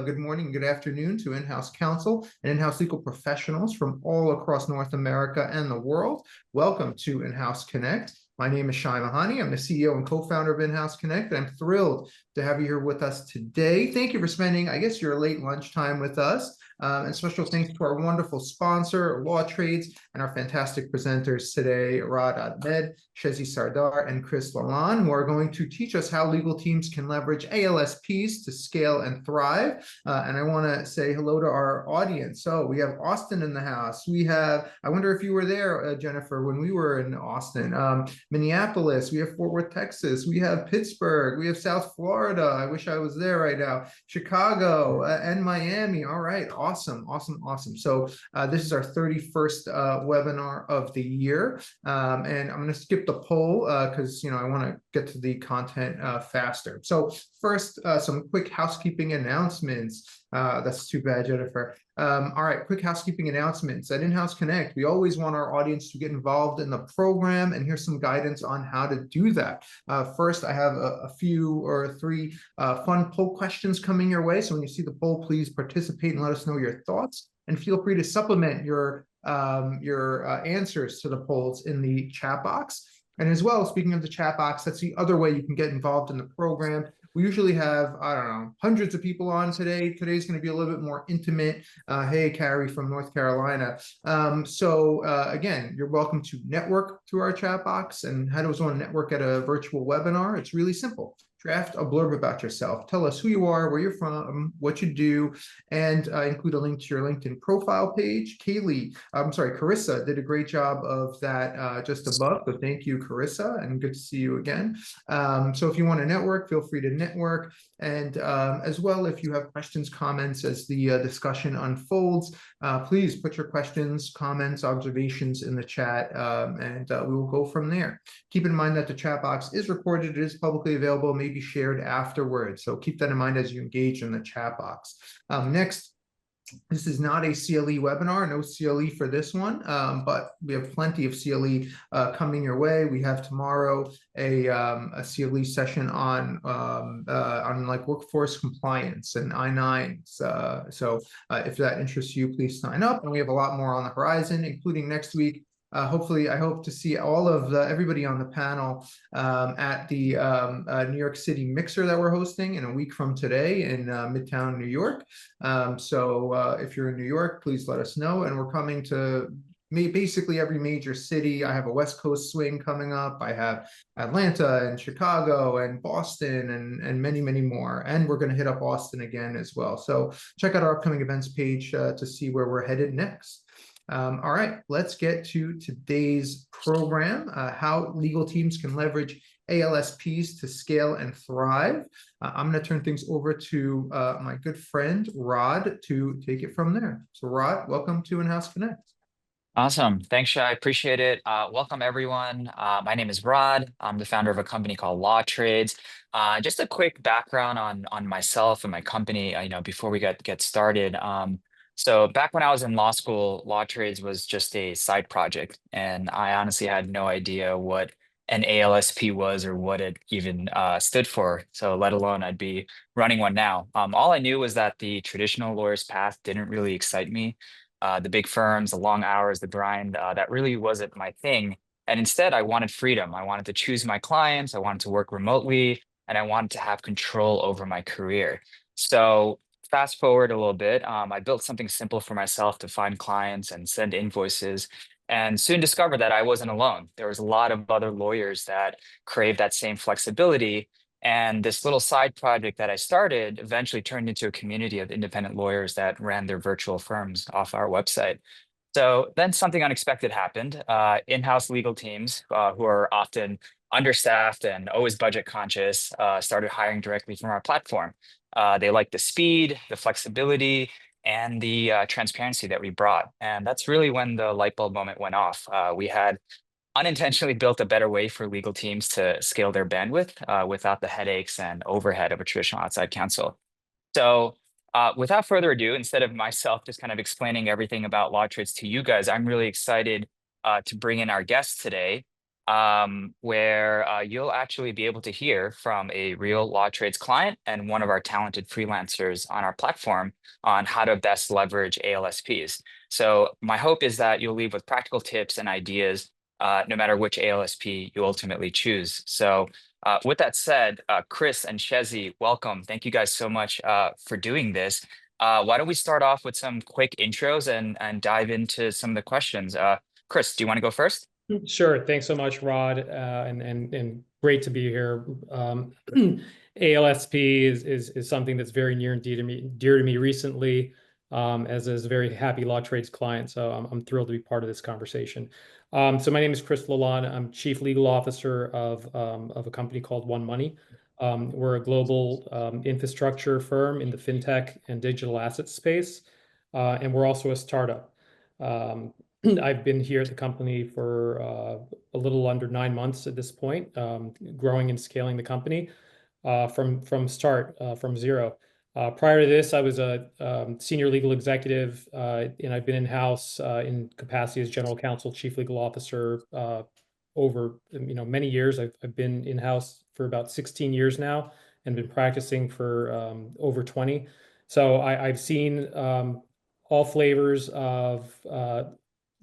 good morning, good afternoon to in-house counsel and in-house legal professionals from all across North America and the world. Welcome to In-House Connect. My name is Shai, Mehani. I'm the CEO and co-founder of In-House Connect. I'm thrilled to have you here with us today. Thank you for spending, I guess, your late lunchtime with us. And special thanks to our wonderful sponsor, Lawtrades, and our fantastic presenters today, Raad, Ahmed, Shezi Sardar, and Chris Lalan, who are going to teach us how legal teams can leverage ALSPs to scale and thrive. And I want to say hello to our audience. So we have Austin in the house. We have, I wonder if you were there, Jennifer, when we were in Austin. Minneapolis, we have Fort Worth, Texas, we have Pittsburgh, we have South Florida. I wish I was there right now. Chicago and Miami. All right, awesome. So this is our 31st webinar of the year, and I'm going to skip the poll because I want to get to the content faster. So first, some quick housekeeping announcements. That's too bad, Jennifer. All right, quick housekeeping announcements. At In-House Connect, we always want our audience to get involved in the program, and here's some guidance on how to do that. First, I have a few or three fun poll questions coming your way. So when you see the poll, please participate and let us know your thoughts. And feel free to supplement your answers to the polls in the chat box. And as well, speaking of the chat box, that's the other way you can get involved in the program. We usually have, I don't know, hundreds of people on today. Today's going to be a little bit more intimate. Hey, Carrie from North Carolina. Again, you're welcome to network through our chat box. And how does one network at a virtual webinar? It's really simple. Draft a blurb about yourself. Tell us who you are, where you're from, what you do, and include a link to your LinkedIn profile page. Carissa did a great job of that just above. So thank you, Carissa, and good to see you again. So if you want to network, feel free to network. And as well, if you have questions, comments as the discussion unfolds, please put your questions, comments, observations in the chat, and we will go from there. Keep in mind that the chat box is recorded. It is publicly available, may be shared afterwards. So keep that in mind as you engage in the chat box. Next, this is not a CLE webinar, no CLE for this one, but we have plenty of CLE coming your way. We have tomorrow a CLE session on like workforce compliance and I-9s. So if that interests you, please sign up. And we have a lot more on the horizon, including next week. Hopefully, I hope to see all of everybody on the panel at the New York City Mixer that we're hosting in a week from today in Midtown, New York. So if you're in New York, please let us know. And we're coming to basically every major city. I have a West Coast swing coming up. I have Atlanta and Chicago and Boston and many, many more. And we're going to hit up Austin again as well. So check out our upcoming events page to see where we're headed next. All right, let's get to today's program, how legal teams can leverage ALSPs to scale and thrive. I'm going to turn things over to my good friend, Raad, to take it from there. So Raad, welcome to In-House Connect. Awesome. Thanks, Shai. I appreciate it. Welcome, everyone. My name is Raad. I'm the founder of a company called Lawtrades. Just a quick background on myself and my company, before we get started. So back when I was in law school, Lawtrades was just a side project, and I honestly had no idea what an ALSP was or what it even stood for. So let alone I'd be running one now. All I knew was that the traditional lawyer's path didn't really excite me. The big firms, the long hours, the grind, that really wasn't my thing. And instead, I wanted freedom. I wanted to choose my clients. I wanted to work remotely, and I wanted to have control over my career. So fast forward a little bit, I built something simple for myself to find clients and send invoices, and soon discovered that I wasn't alone. There was a lot of other lawyers that craved that same flexibility. And this little side project that I started eventually turned into a community of independent lawyers that ran their virtual firms off our website. So then something unexpected happened. In-house legal teams, who are often understaffed and always budget conscious, started hiring directly from our platform. They liked the speed, the flexibility, and the transparency that we brought. And that's really when the light bulb moment went off. We had unintentionally built a better way for legal teams to scale their bandwidth without the headaches and overhead of a traditional outside counsel. So without further ado, instead of myself just kind of explaining everything about Lawtrades to you guys, I'm really excited to bring in our guest today. where you'll actually be able to hear from a real Lawtrades client and one of our talented freelancers on our platform on how to best leverage ALSPs. So my hope is that you'll leave with practical tips and ideas, no matter which ALSP you ultimately choose. So with that said, Chris and Shezi, welcome. Thank you guys so much for doing this. Why don't we start off with some quick intros and dive into some of the questions? Chris, do you want to go first? Sure. Thanks so much, Rod, and great to be here. ALSP is something that's very near and dear to me recently, as a very happy Lawtrades client. So I'm thrilled to be part of this conversation. So my name is Chris Lalan. I'm Chief Legal Officer of a company called One Money. We're a global infrastructure firm in the fintech and digital asset space, and we're also a startup. I've been here at the company for a little under 9 months at this point, growing and scaling the company from zero. Prior to this, I was a senior legal executive, and I've been in-house in capacity as general counsel, chief legal officer over many years. I've been in-house for about 16 years now and been practicing for over 20. So I've seen all flavors of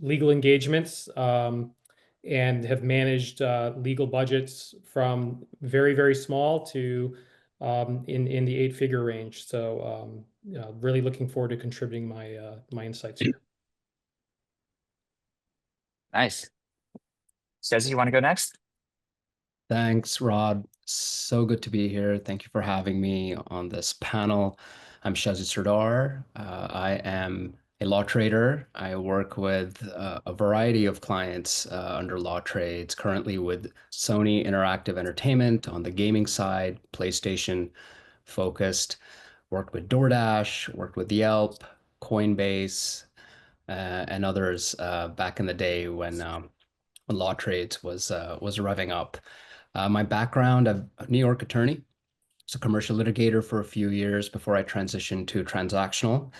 legal engagements, and have managed legal budgets from very, very small to in the 8-figure range. So really looking forward to contributing my insights here. Nice. Shezi, you want to go next? Thanks, Rod. So good to be here. Thank you for having me on this panel. I'm Shezi Sardar. I am a law trader. I work with a variety of clients under Lawtrades, currently with Sony Interactive Entertainment on the gaming side, PlayStation focused. Worked with DoorDash, worked with Yelp, Coinbase, and others back in the day when Lawtrades was revving up. My background, I'm a New York attorney. Was a commercial litigator for a few years before I transitioned to transactional,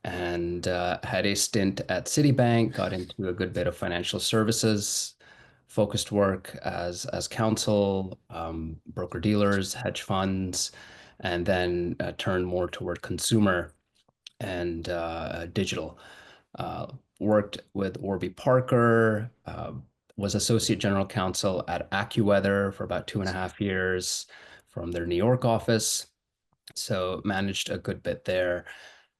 and had a stint at Citibank, got into a good bit of financial services, focused work as counsel, broker dealers, hedge funds, and then turned more toward consumer and digital. Worked with Warby Parker, was associate general counsel at AccuWeather for about 2.5 years from their New York office. So managed a good bit there,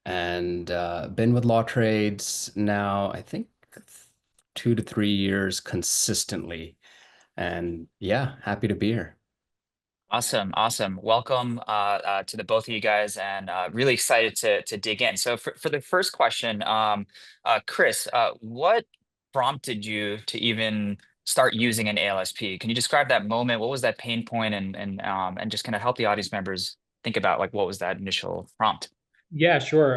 and been with Lawtrades now, I think 2 to 3 years consistently. And yeah, happy to be here. Awesome. Welcome to the both of you guys, and really excited to dig in. So for the first question, Chris, what prompted you to even start using an ALSP? Can you describe that moment? What was that pain point, and just kind of help the audience members think about like what was that initial prompt? Yeah, sure.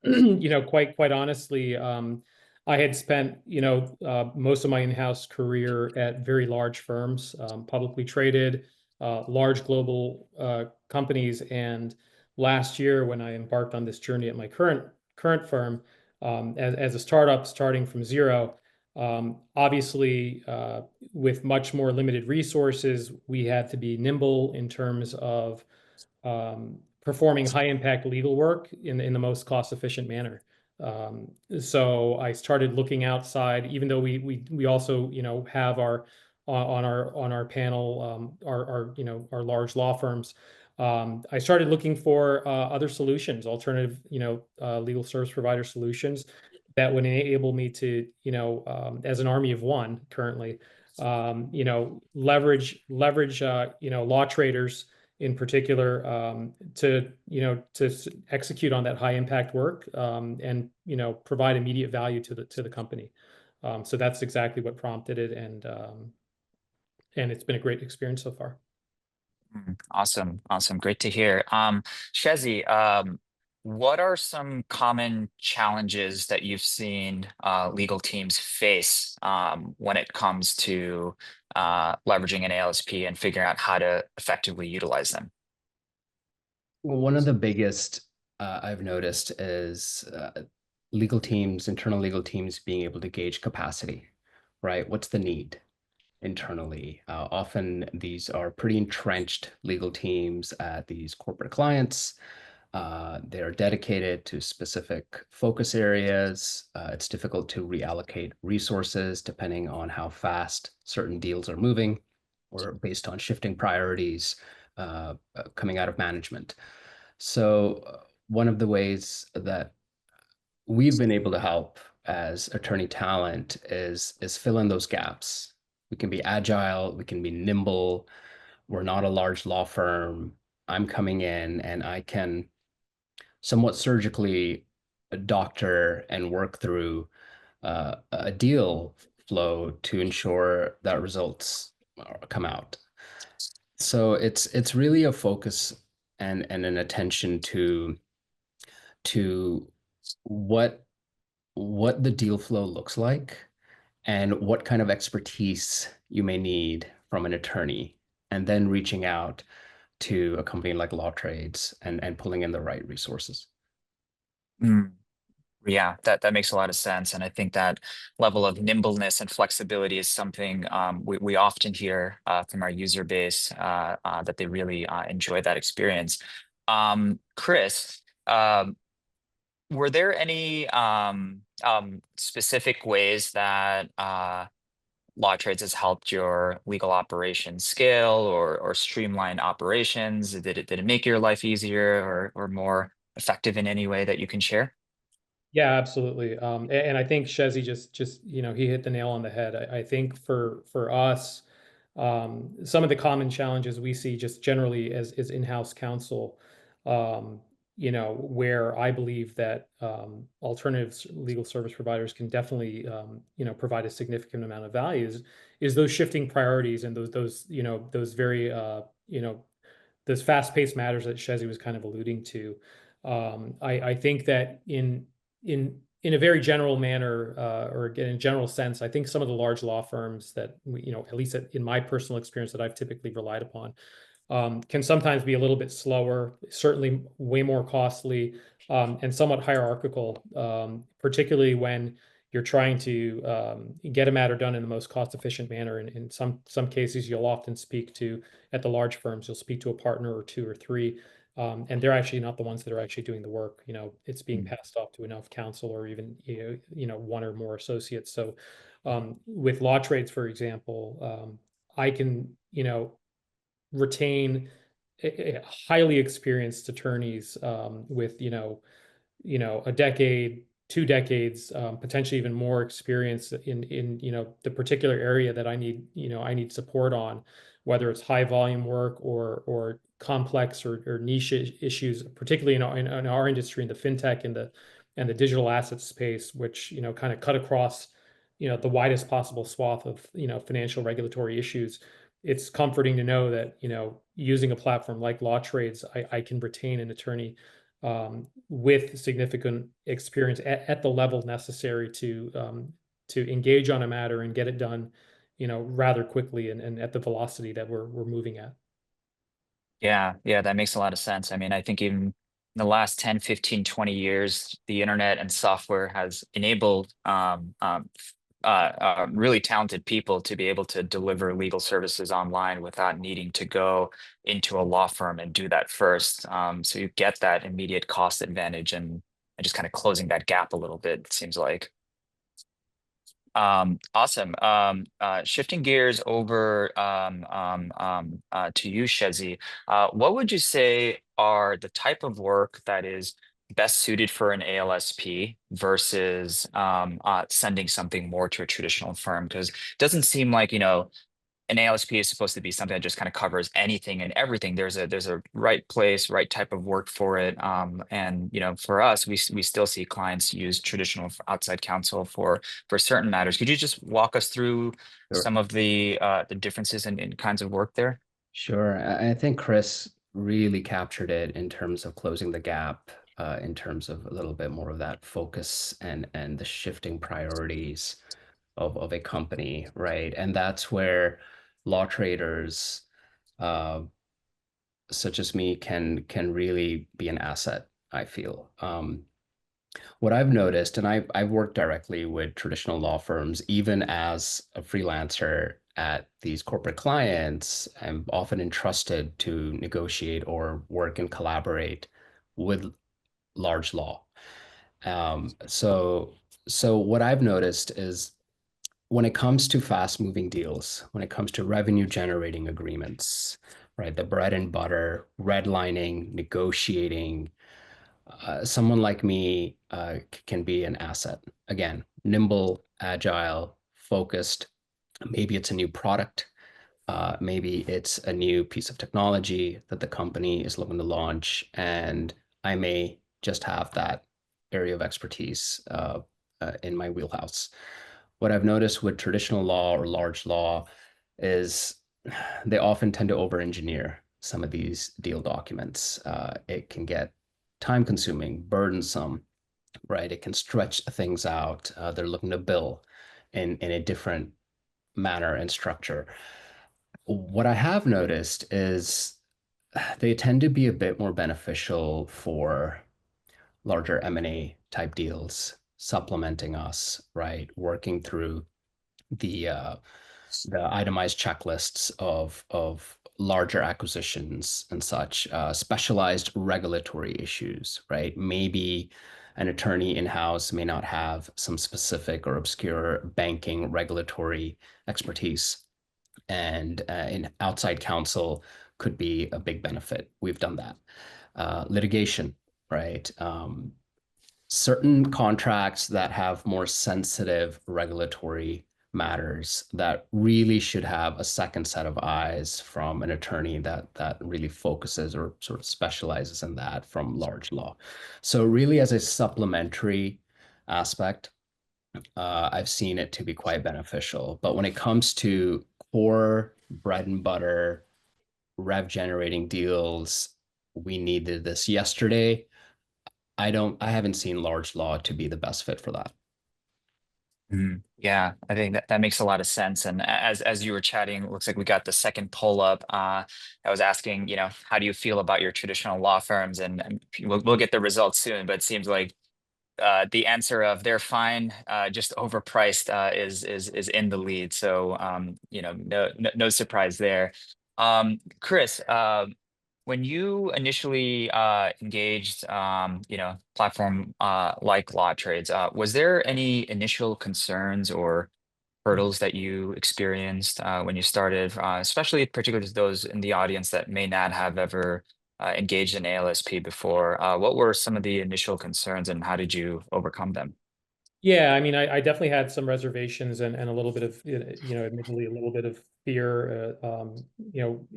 Quite honestly, I had spent, most of my in-house career at very large firms, publicly traded, large global companies. And last year, when I embarked on this journey at my current firm, as a startup starting from zero, obviously with much more limited resources, we had to be nimble in terms of performing high impact legal work in the most cost efficient manner. So I started looking outside, even though we also have on our panel our large law firms. I started looking for other solutions, alternative legal service provider solutions that would enable me to as an army of one currently leverage law traders in particular, to execute on that high impact work, and provide immediate value to the company. So that's exactly what prompted it, and it's been a great experience so far. Awesome. Great to hear. Shezi, what are some common challenges that you've seen legal teams face when it comes to leveraging an ALSP and figuring out how to effectively utilize them? Well, one of the biggest I've noticed is internal legal teams being able to gauge capacity, right? What's the need? internally. Often these are pretty entrenched legal teams at these corporate clients. They are dedicated to specific focus areas. It's difficult to reallocate resources depending on how fast certain deals are moving or based on shifting priorities coming out of management. So one of the ways that we've been able to help as attorney talent is fill in those gaps. We can be agile, we can be nimble. We're not a large law firm. I'm coming in and I can somewhat surgically doctor and work through a deal flow to ensure that results come out. So it's really a focus and an attention to what the deal flow looks like and what kind of expertise you may need from an attorney, and then reaching out to a company like Lawtrades and pulling in the right resources. Mm, yeah, that makes a lot of sense. And I think that level of nimbleness and flexibility is something we often hear from our user base that they really enjoy that experience. Chris, were there any specific ways that Lawtrades has helped your legal operations scale or streamline operations? Did it make your life easier or more effective in any way that you can share? Yeah, absolutely. And I think Shezi just he hit the nail on the head. I think for us, some of the common challenges we see just generally as in-house counsel, where I believe that alternative legal service providers can definitely provide a significant amount of value is those shifting priorities and those very those fast-paced matters that Shezi was kind of alluding to. I think that in a very general manner, or again, in general sense, I think some of the large law firms that at least in my personal experience that I've typically relied upon, can sometimes be a little bit slower, certainly way more costly, and somewhat hierarchical, particularly when you're trying to get a matter done in the most cost-efficient manner. And in some cases, you'll often speak to, at the large firms, you'll speak to a partner or two or three, and they're actually not the ones that are actually doing the work. It's being passed off to enough counsel or even one or more associates. So with Lawtrades, for example, I can retain highly experienced attorneys with a decade, 2 decades, potentially even more experience in the particular area that I need support on, whether it's high volume work or complex or niche issues, particularly in our industry, in the fintech and the digital asset space, which kind of cut across the widest possible swath of financial regulatory issues. It's comforting to know that using a platform like Lawtrades, I can retain an attorney with significant experience at the level necessary to engage on a matter and get it done, rather quickly and at the velocity that we're moving at. Yeah, that makes a lot of sense. I mean, I think even in the last 10, 15, 20 years, the internet and software has enabled really talented people to be able to deliver legal services online without needing to go into a law firm and do that first. So you get that immediate cost advantage and just kind of closing that gap a little bit, it seems like. Awesome. Shifting gears over to you, Shezi. What would you say are the type of work that is best suited for an ALSP versus sending something more to a traditional firm? Because it doesn't seem like, an ALSP is supposed to be something that just kind of covers anything and everything. There's a right place, right type of work for it. And for us, we still see clients use traditional outside counsel for certain matters. Could you just walk us through Sure. some of the differences in kinds of work there? Sure. I think Chris really captured it in terms of closing the gap, in terms of a little bit more of that focus and the shifting priorities of a company, right? And that's where law traders such as me can really be an asset, I feel. What I've noticed, and I've worked directly with traditional law firms, even as a freelancer at these corporate clients, I'm often entrusted to negotiate or work and collaborate with large law. So what I've noticed is when it comes to fast-moving deals, when it comes to revenue-generating agreements, right, the bread and butter, redlining, negotiating, someone like me can be an asset. Again, nimble, agile, focused. Maybe it's a new product. Maybe it's a new piece of technology that the company is looking to launch, and I may just have that area of expertise in my wheelhouse. What I've noticed with traditional law or large law is they often tend to over-engineer some of these deal documents. It can get time-consuming, burdensome, right? It can stretch things out. They're looking to bill in a different manner and structure. What I have noticed is they tend to be a bit more beneficial for larger M&A type deals, supplementing us, right? Working through the itemized checklists of larger acquisitions and such, specialized regulatory issues, right? Maybe an attorney in-house may not have some specific or obscure banking regulatory expertise, and an outside counsel could be a big benefit. We've done that. Litigation, right? Certain contracts that have more sensitive regulatory matters that really should have a second set of eyes from an attorney that really focuses or sort of specializes in that from large law. So really as a supplementary aspect, I've seen it to be quite beneficial. But when it comes to core bread and butter, rev generating deals, we needed this yesterday. I haven't seen large law to be the best fit for that. Yeah, I think that makes a lot of sense. And as you were chatting, it looks like we got the second poll up. I was asking, how do you feel about your traditional law firms? And we'll get the results soon, but it seems like the answer of they're fine, just overpriced, is in the lead. So no surprise there. Chris, when you initially engaged, platform like Lawtrades, was there any initial concerns or hurdles that you experienced when you started, especially particularly to those in the audience that may not have ever engaged in ALSP before? What were some of the initial concerns and how did you overcome them? Yeah, I mean, I definitely had some reservations and a little bit of, admittedly a little bit of fear,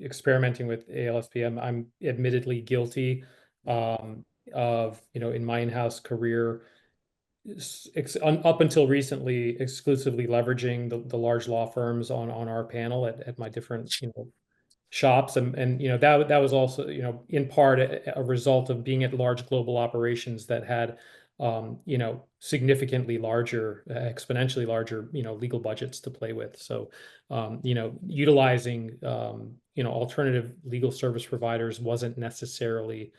experimenting with ALSP. I'm admittedly guilty of, in my in-house career, up until recently, exclusively leveraging the large law firms on our panel at my different, shops. And that was also, in part a result of being at large global operations that had significantly larger, exponentially larger, legal budgets to play with. So, utilizing, alternative legal service providers wasn't necessarily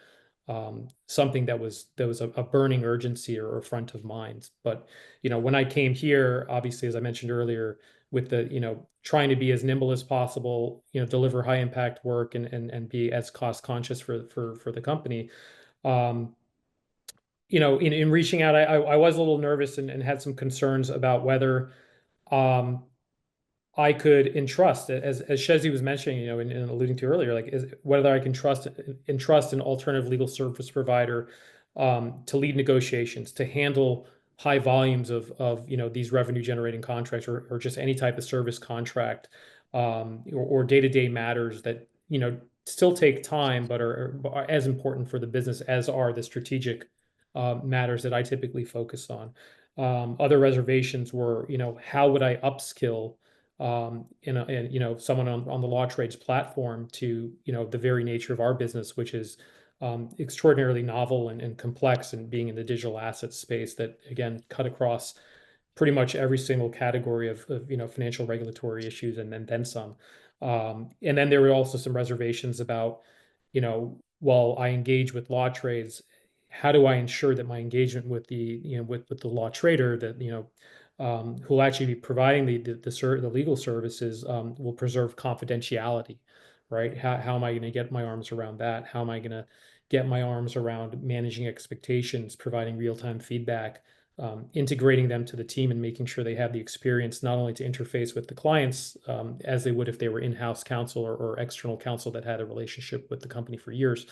something that was a burning urgency or front of mind. But, when I came here, obviously, as I mentioned earlier, with the, trying to be as nimble as possible, deliver high impact work and be as cost conscious for the company. In reaching out, I was a little nervous and had some concerns about whether I could entrust, as Shezi was mentioning, and alluding to earlier, like whether I can entrust an alternative legal service provider to lead negotiations, to handle high volumes of these revenue generating contracts or just any type of service contract, or day-to-day matters that still take time but are as important for the business as are the strategic matters that I typically focus on. Other reservations were, how would I upskill someone on the Lawtrades platform to the very nature of our business, which is extraordinarily novel and complex, and being in the digital asset space that again cut across pretty much every single category of financial regulatory issues and then some. And then there were also some reservations about, while I engage with Lawtrades, how do I ensure that my engagement with the with the law trader, that who will actually be providing the legal services, will preserve confidentiality, right? How am I going to get my arms around that? How am I going to get my arms around managing expectations, providing real-time feedback, integrating them to the team, and making sure they have the experience not only to interface with the clients, as they would if they were in-house counsel or external counsel that had a relationship with the company for years.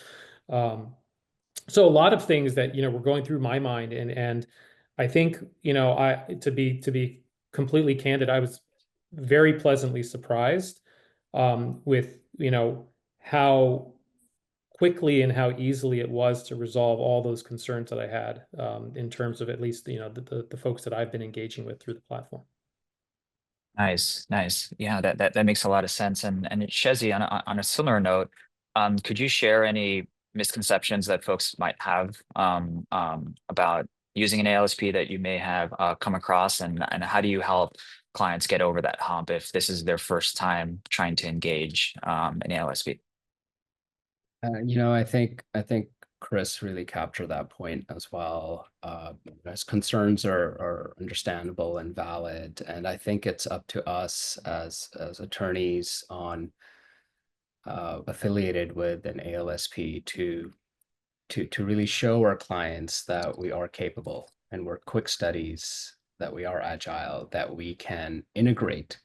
So a lot of things that, were going through my mind, and I think, to be completely candid, I was very pleasantly surprised, with, how quickly and how easily it was to resolve all those concerns that I had, in terms of at least, the folks that I've been engaging with through the platform. Nice, nice. Yeah, that makes a lot of sense. And Shezi, on a similar note, could you share any misconceptions that folks might have about using an ALSP that you may have come across, and how do you help clients get over that hump if this is their first time trying to engage an ALSP? I think Chris really captured that point as well. As concerns are understandable and valid, and I think it's up to us as attorneys on affiliated with an ALSP to really show our clients that we are capable and we're quick studies, that we are agile, that we can integrate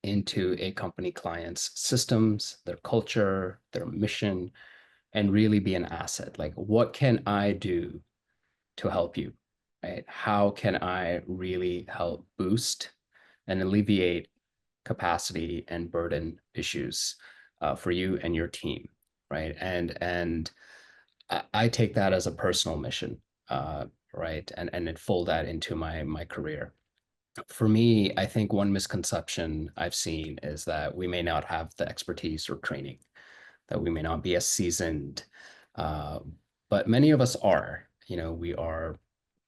into a company client's systems, their culture, their mission, and really be an asset. Like, what can I do to help you? Right? How can I really help boost and alleviate capacity and burden issues for you and your team, right? And I take that as a personal mission, right? And then fold that into my career. For me, I think one misconception I've seen is that we may not have the expertise or training, that we may not be as seasoned, uh, but many of us are. We are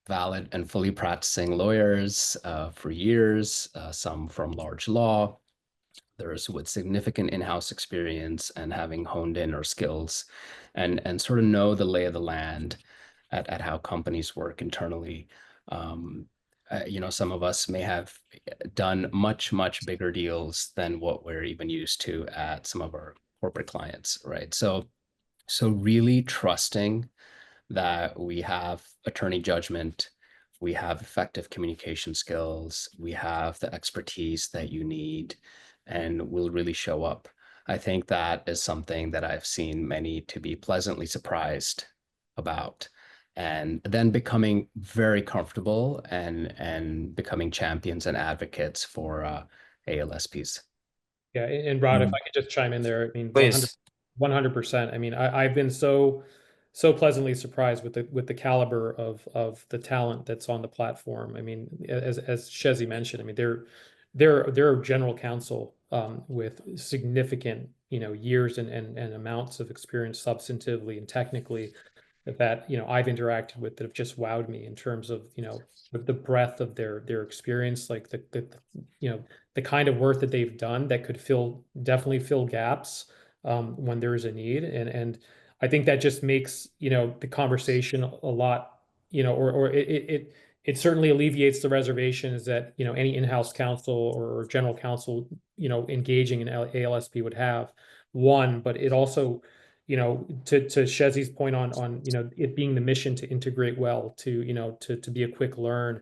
valid and fully practicing lawyers for years, some from large law, others with significant in-house experience and having honed in our skills and sort of know the lay of the land at how companies work internally. Some of us may have done much bigger deals than what we're even used to at some of our corporate clients, right? So really trusting that we have attorney judgment, we have effective communication skills, we have the expertise that you need, and we'll really show up. I think that is something that I've seen many to be pleasantly surprised about, and then becoming very comfortable and becoming champions and advocates for ALSPs. Yeah, and Rod, if Mm. I could just chime in there, I mean, Please. 100%. I mean, I've been so pleasantly surprised with the caliber of the talent that's on the platform. I mean, as Shezi mentioned, I mean, they're general counsel, with significant, years and amounts of experience substantively and technically that I've interacted with that have just wowed me in terms of the breadth of their experience, like the kind of work that they've done that could definitely fill gaps, when there is a need, and I think that just makes the conversation a lot, or it certainly alleviates the reservations that any in-house counsel or general counsel engaging in ALSP would have. One, but it also to Shezi's point on it being the mission to integrate well, to be a quick learn.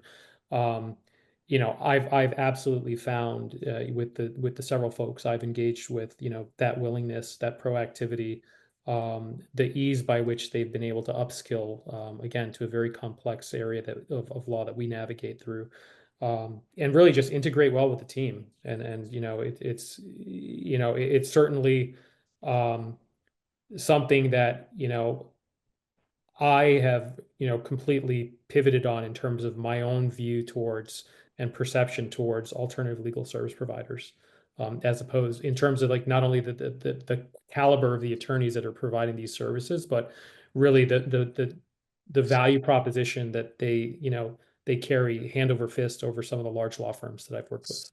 I've absolutely found, with the several folks I've engaged with, that willingness, that proactivity, the ease by which they've been able to upskill, again, to a very complex area of law that we navigate through, and really just integrate well with the team. And it's certainly, something that I have completely pivoted on in terms of my own view towards and perception towards alternative legal service providers, as opposed in terms of like not only the caliber of the attorneys that are providing these services, but really the value proposition that they carry hand over fist over some of the large law firms that I've worked with.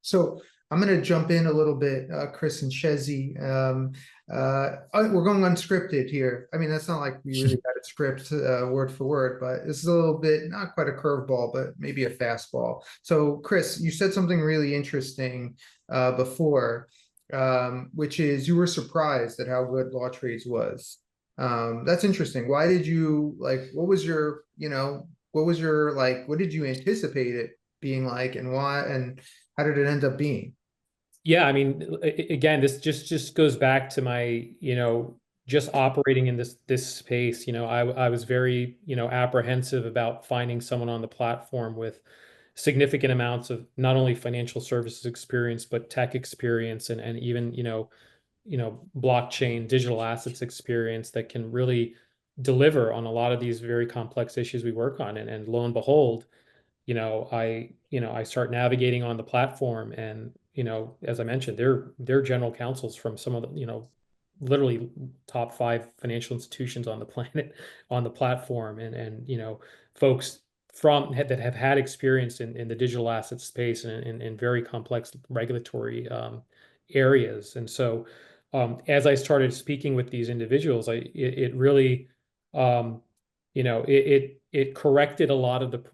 So I'm going to jump in a little bit, Chris and Shezi. We're going unscripted here. I mean, that's not like we really got a script word for word, but this is a little bit, not quite a curveball, but maybe a fastball. So, Chris, you said something really interesting before, which is you were surprised at how good Lawtrades was. That's interesting. Why did you like, what was your, what was your, like, what did you anticipate it being like, and why, and how did it end up being? Yeah, I mean, again, this just goes back to my, just operating in this space. I was very, apprehensive about finding someone on the platform with significant amounts of not only financial services experience, but tech experience and even, blockchain, digital assets experience that can really deliver on a lot of these very complex issues we work on. And lo and behold, I start navigating on the platform, and as I mentioned, they're general counsels from some of the literally top 5 financial institutions on the planet on the platform, and folks that have had experience in the digital asset space and in very complex regulatory areas. And so as I started speaking with these individuals, it really it corrected a lot of the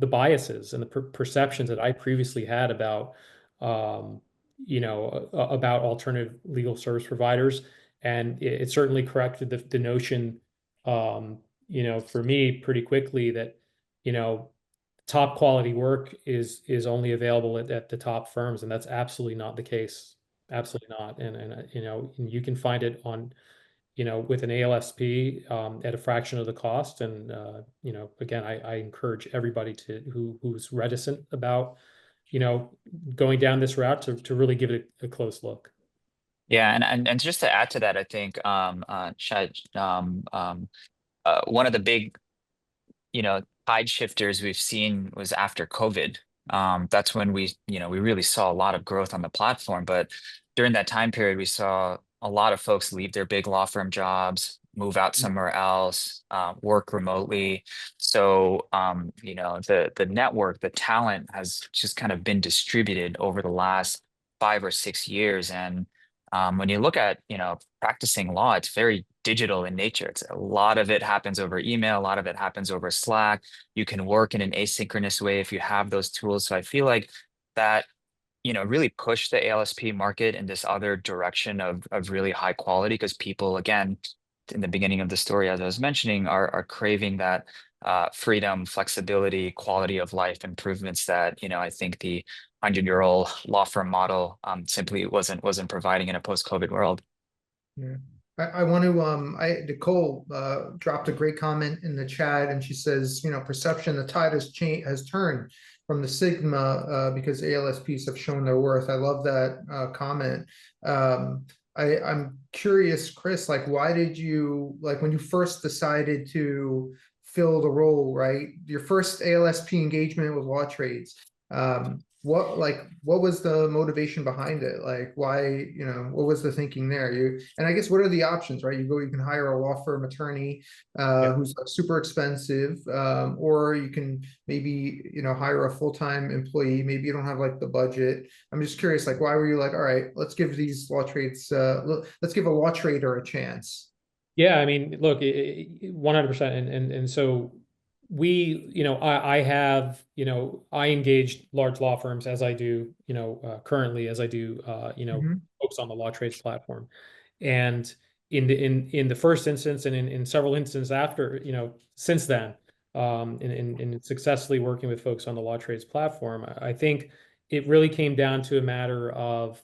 biases and the perceptions that I previously had about about alternative legal service providers, and it certainly corrected the notion for me pretty quickly that top quality work is only available at the top firms, and that's absolutely not the case. Absolutely not. And you can find it on with an ALSP at a fraction of the cost. And again, I encourage everybody who's reticent about going down this route to really give it a close look. Yeah, and just to add to that, I think Shai, one of the big tide shifters we've seen was after COVID. That's when we really saw a lot of growth on the platform. But during that time period, we saw a lot of folks leave their big law firm jobs, move out somewhere else, work remotely. So the network, the talent has just kind of been distributed over the last 5 or 6 years. And when you look at practicing law, it's very digital in nature. It's a lot of it happens over email, a lot of it happens over Slack. You can work in an asynchronous way if you have those tools. So I feel like that really push the ALSP market in this other direction of really high quality, because people, again, in the beginning of the story, as I was mentioning, are craving that freedom, flexibility, quality of life improvements that I think the 100-year-old law firm model simply wasn't providing in a post-COVID world. Yeah. I want to Nicole dropped a great comment in the chat, and she says, perception, the tide has turned from the Sigma because ALSPs have shown their worth. I love that comment. I'm curious, Chris, like, why did you, like, when you first decided to fill the role, right? Your first ALSP engagement with Lawtrades, what was the motivation behind it? Like, why, what was the thinking there? And I guess, what are the options, right? You can hire a law firm attorney who's like super expensive, or you can maybe, hire a full-time employee. Maybe you don't have like the budget. I'm just curious, like, why were you like, all right, let's give these Lawtrades, let's give a law trader a chance? Yeah, I mean, look, 100%. And so I have, I engaged large law firms as I do, currently as I do, folks on the Lawtrades platform. And in the first instance, and in several instances after, since then, in successfully working with folks on the Lawtrades platform, I think it really came down to a matter of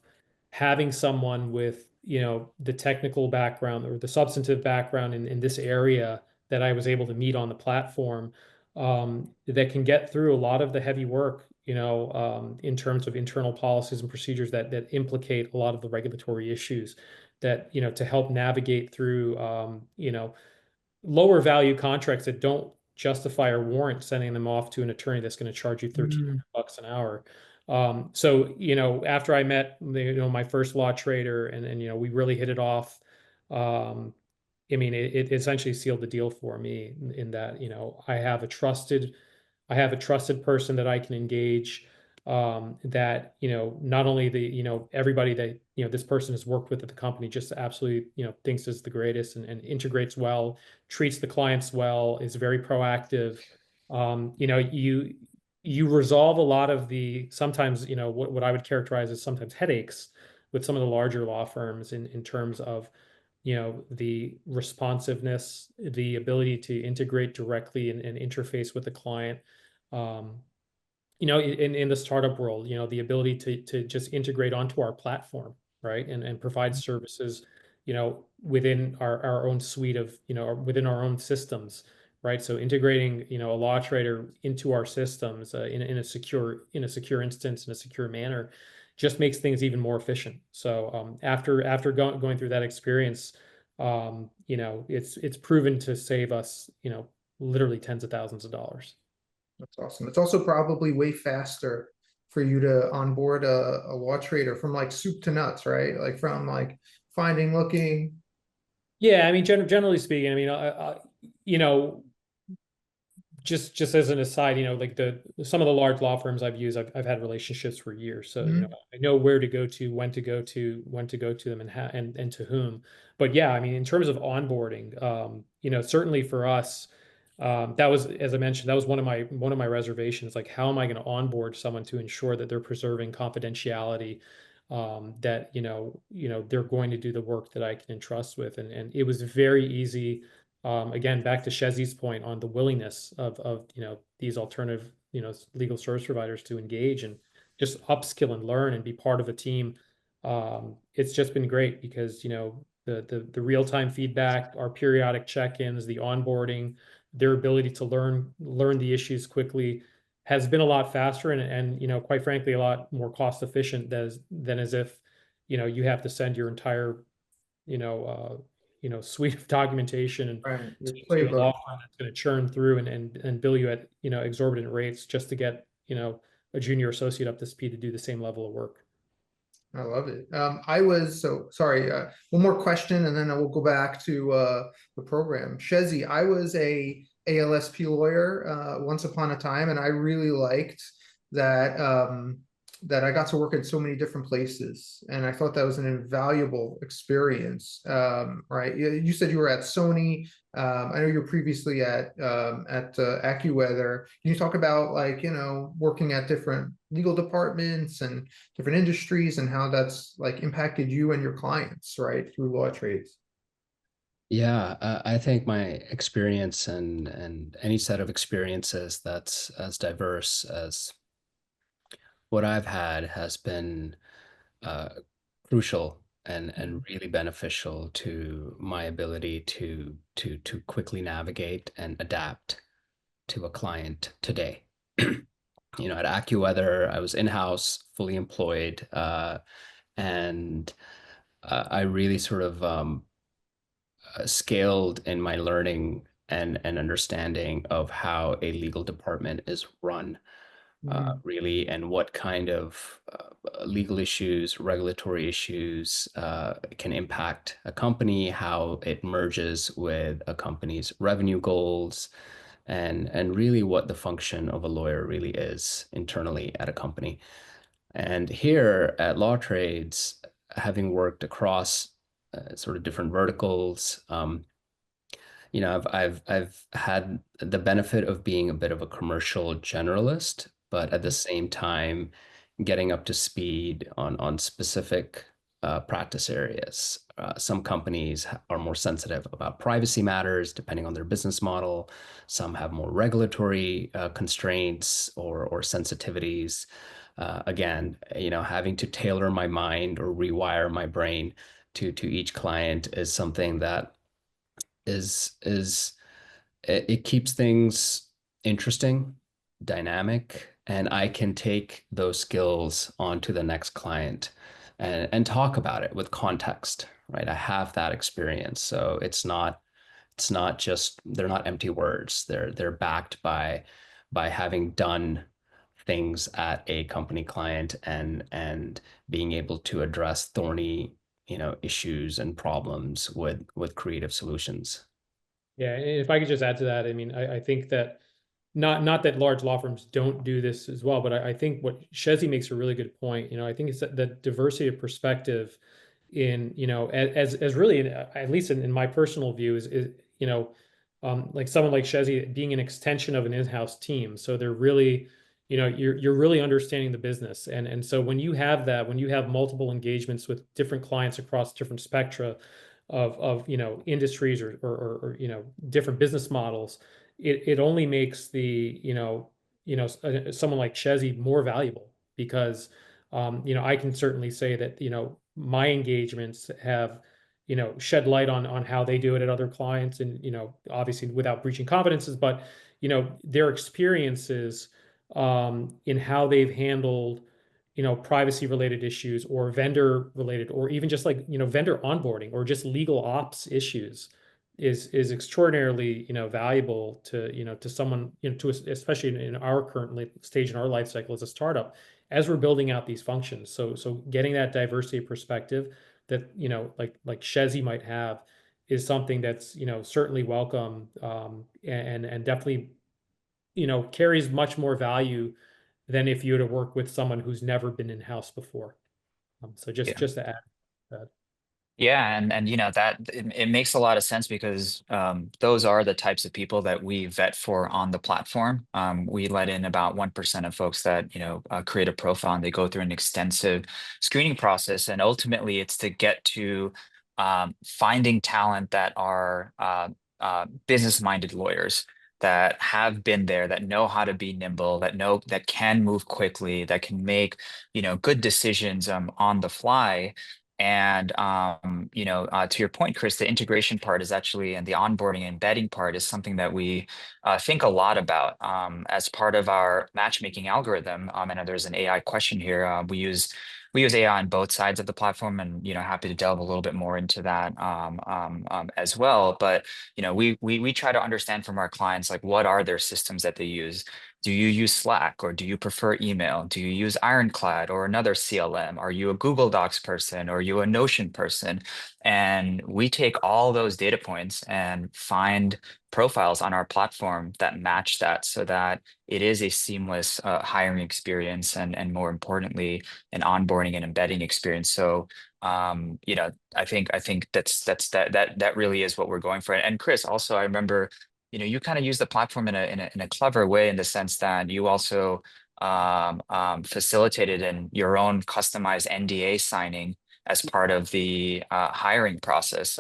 having someone with, the technical background or the substantive background in this area that I was able to meet on the platform, that can get through a lot of the heavy work, in terms of internal policies and procedures that implicate a lot of the regulatory issues that, to help navigate through, lower value contracts that don't justify or warrant sending them off to an attorney that's going to charge you $1,300 an hour. So, after I met, my first law trader, and we really hit it off. I mean, it essentially sealed the deal for me in that, I have a trusted person that I can engage, that, not only everybody that, this person has worked with at the company just absolutely, thinks is the greatest and integrates well, treats the clients well, is very proactive. You resolve a lot of the sometimes, what I would characterize as sometimes headaches with some of the larger law firms in terms of, the responsiveness, the ability to integrate directly and interface with the client. In the startup world, the ability to just integrate onto our platform, right? And provide services, within our own suite of, or within our own systems, right? So integrating, a law trader into our systems in a secure instance, in a secure manner, just makes things even more efficient. So after going through that experience, it's proven to save us, literally tens of thousands of dollars. That's awesome. It's also probably way faster for you to onboard a law trader from like soup to nuts, right? Like from like finding, looking. Yeah, I mean, generally speaking, I mean, just as an aside, like some of the large law firms I've used, I've had relationships for years. So, I know where to go to, when to go to them, and to whom. But yeah, I mean, in terms of onboarding, certainly for us, that was, as I mentioned, that was one of my reservations. Like, how am I going to onboard someone to ensure that they're preserving confidentiality, that they're going to do the work that I can entrust with, and it was very easy. Again, back to Shezi's point on the willingness of these alternative legal service providers to engage and just upskill and learn and be part of a team. It's just been great because the real-time feedback, our periodic check-ins, the onboarding, their ability to learn the issues quickly has been a lot faster and quite frankly a lot more cost efficient than as if you have to send your entire suite of documentation and Right. Your to a playbook. law firm that's going to churn through and bill you at exorbitant rates just to get a junior associate up to speed to do the same level of work. I love it. I was so sorry. One more question, and then I will go back to the program. Shezi, I was a ALSP lawyer once upon a time, and I really liked that that I got to work in so many different places, and I thought that was an invaluable experience. Right? You said you were at Sony. I know you were previously at AccuWeather. Can you talk about like working at different legal departments and different industries and how that's like impacted you and your clients, right, through Lawtrades? Yeah, I think my experience and any set of experiences that's as diverse as what I've had has been uh, crucial and really beneficial to my ability to quickly navigate and adapt to a client today. At AccuWeather, I was in-house, fully employed, and I really sort of scaled in my learning and understanding of how a legal department is run, really, and what kind of legal issues, regulatory issues can impact a company, how it merges with a company's revenue goals, and really what the function of a lawyer really is internally at a company. And here at Lawtrades, having worked across sort of different verticals, I've had the benefit of being a bit of a commercial generalist, but at the same time, getting up to speed on specific practice areas. Some companies are more sensitive about privacy matters, depending on their business model. Some have more regulatory constraints or sensitivities. Again, having to tailor my mind or rewire my brain to each client is something that is it keeps things interesting, dynamic, and I can take those skills onto the next client and talk about it with context, right? I have that experience. So it's not just they're not empty words. They're backed by having done things at a company client and being able to address thorny issues and problems with creative solutions. Yeah, and if I could just add to that, I mean, I think that not that large law firms don't do this as well, but I think what Shezi makes a really good point. I think it's that diversity of perspective in, as really, at least in my personal view, is like someone like Shezi being an extension of an in-house team. So they're really, you're really understanding the business. And so when you have that, when you have multiple engagements with different clients across different spectra of industries or different business models, it only makes the, someone like Shezi more valuable because, I can certainly say that, my engagements have, shed light on how they do it at other clients and, obviously without breaching confidences, but, their experiences in how they've handled, privacy related issues or vendor related, or even just like, vendor onboarding or just legal ops issues is extraordinarily, valuable to, to someone, especially in our current stage in our life cycle as a startup, as we're building out these functions. So getting that diversity of perspective that, like Shezi might have is something that's, certainly welcome, and definitely, carries much more value than if you were to work with someone who's never been in-house before. So just to add that. Yeah, and that it makes a lot of sense because those are the types of people that we vet for on the platform. We let in about 1% of folks that create a profile and they go through an extensive screening process, and ultimately it's to get to finding talent that are business-minded lawyers that have been there, that know how to be nimble, that can move quickly, that can make good decisions on the fly. And to your point, Chris, the integration part is actually, and the onboarding and embedding part is something that we think a lot about as part of our matchmaking algorithm. I know there's an AI question here. We use AI on both sides of the platform, and happy to delve a little bit more into that as well. But we try to understand from our clients, like, what are their systems that they use. Do you use Slack, or do you prefer email? Do you use Ironclad or another CLM? Are you a Google Docs person, or are you a Notion person? And we take all those data points and find profiles on our platform that match that, so that it is a seamless hiring experience, and more importantly, an onboarding and embedding experience. So I think that really is what we're going for. And Chris, also, I remember you kind of use the platform in a clever way, in the sense that you also facilitated in your own customized NDA signing as part of the hiring process,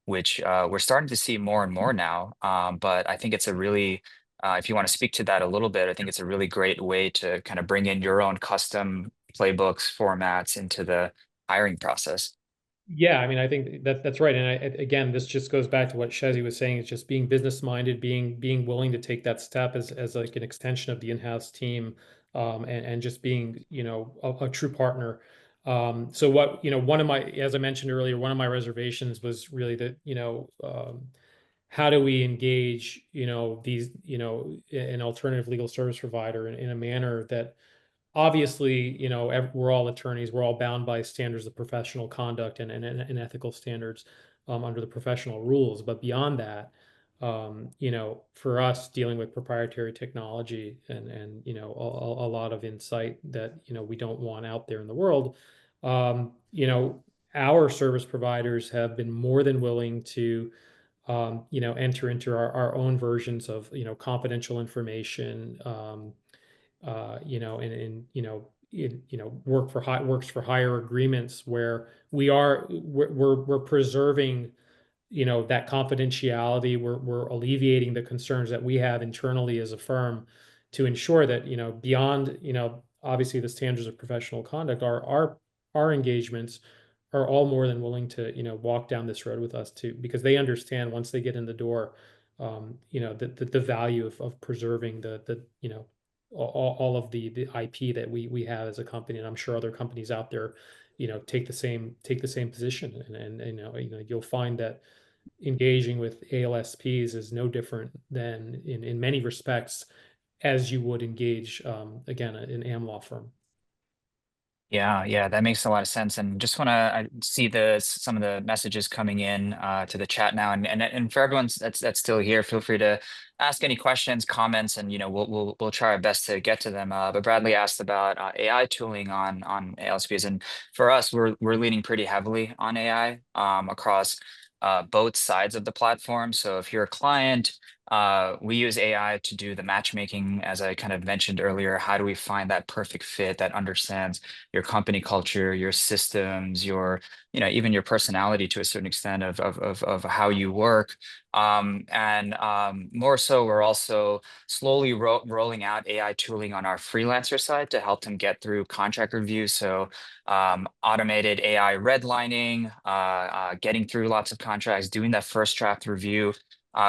which we're starting to see more and more now. But I think it's a really, if you want to speak to that a little bit, I think it's a really great way to kind of bring in your own custom playbooks, formats into the hiring process. Yeah, I mean, I think that's right. And again, this just goes back to what Shezi was saying. It's just being business minded, being willing to take that step as like an extension of the in-house team, and just being, a true partner. So what, one of my, as I mentioned earlier, one of my reservations was really that, how do we engage, these, an alternative legal service provider in a manner that, obviously, we're all attorneys. We're all bound by standards of professional conduct and ethical standards under the professional rules. But beyond that, for us dealing with proprietary technology and a lot of insight that we don't want out there in the world, our service providers have been more than willing to enter into our own versions of confidential information. Works for hire agreements where we're preserving, that confidentiality. We're alleviating the concerns that we have internally as a firm to ensure that, beyond, obviously the standards of professional conduct, our engagements are all more than willing to, walk down this road with us too, because they understand once they get in the door, the value of preserving all of the IP that we have as a company. And I'm sure other companies out there, take the same position. And you'll find that engaging with ALSPs is no different than in many respects as you would engage, again, an AM law firm. Yeah, that makes a lot of sense. And just want to I see some of the messages coming in to the chat now. And for everyone that's still here, feel free to ask any questions, comments, and we'll try our best to get to them. But Bradley asked about AI tooling on ALSPs, and for us, we're leaning pretty heavily on AI across both sides of the platform. So if you're a client, we use AI to do the matchmaking, as I kind of mentioned earlier. How do we find that perfect fit that understands your company culture, your systems, even your personality to a certain extent of how you work. And more so, we're also slowly rolling out AI tooling on our freelancer side to help them get through contract review. So automated AI redlining, getting through lots of contracts, doing that first draft review.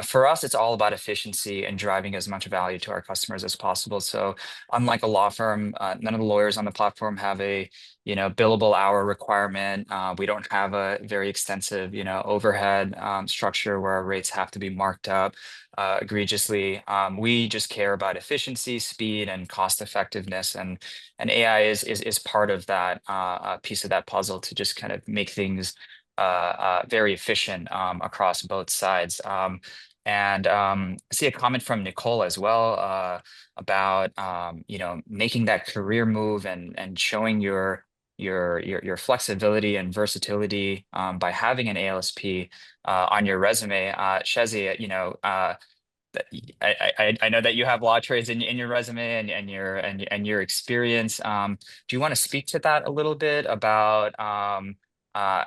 For us, it's all about efficiency and driving as much value to our customers as possible. So unlike a law firm, none of the lawyers on the platform have a billable hour requirement. We don't have a very extensive overhead structure where our rates have to be marked up egregiously. We just care about efficiency, speed, and cost effectiveness, and AI is part of that piece of that puzzle to just kind of make things very efficient across both sides. And I see a comment from Nicole as well about making that career move and showing your flexibility and versatility by having an ALSP on your resume. Shezi, I know that you have Lawtrades in your resume and your experience. Do you want to speak to that a little bit about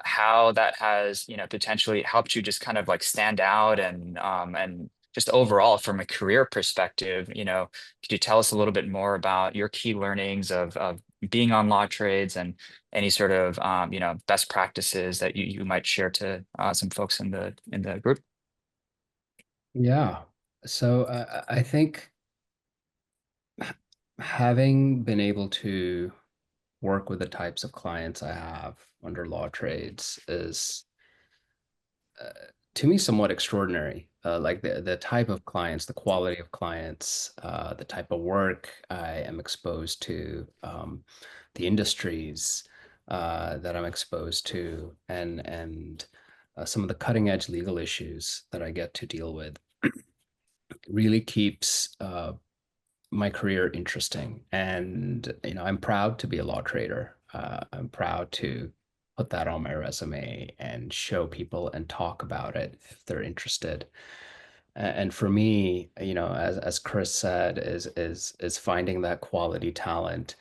how that has potentially helped you just kind of like stand out and just overall from a career perspective, could you tell us a little bit more about your key learnings of being on Lawtrades and any sort of best practices that you might share to some folks in the group? Yeah. So I think having been able to work with the types of clients I have under Lawtrades is to me somewhat extraordinary. Like the type of clients, the quality of clients, the type of work I am exposed to, the industries that I'm exposed to, and some of the cutting edge legal issues that I get to deal with really keeps my career interesting. And I'm proud to be a law trader. I'm proud to put that on my resume and show people and talk about it if they're interested. And for me, as Chris said, is finding that quality talent,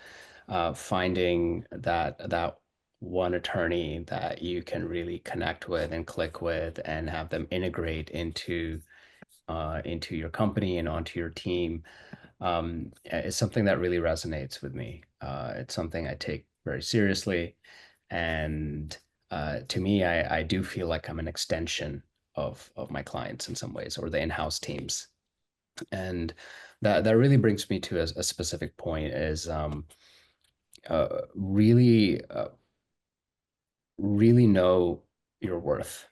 finding that one attorney that you can really connect with and click with and have them integrate into your company and onto your team is something that really resonates with me. It's something I take very seriously. And to me, I do feel like I'm an extension of my clients in some ways, or the in-house teams. And that really brings me to a specific point is really, really know your worth.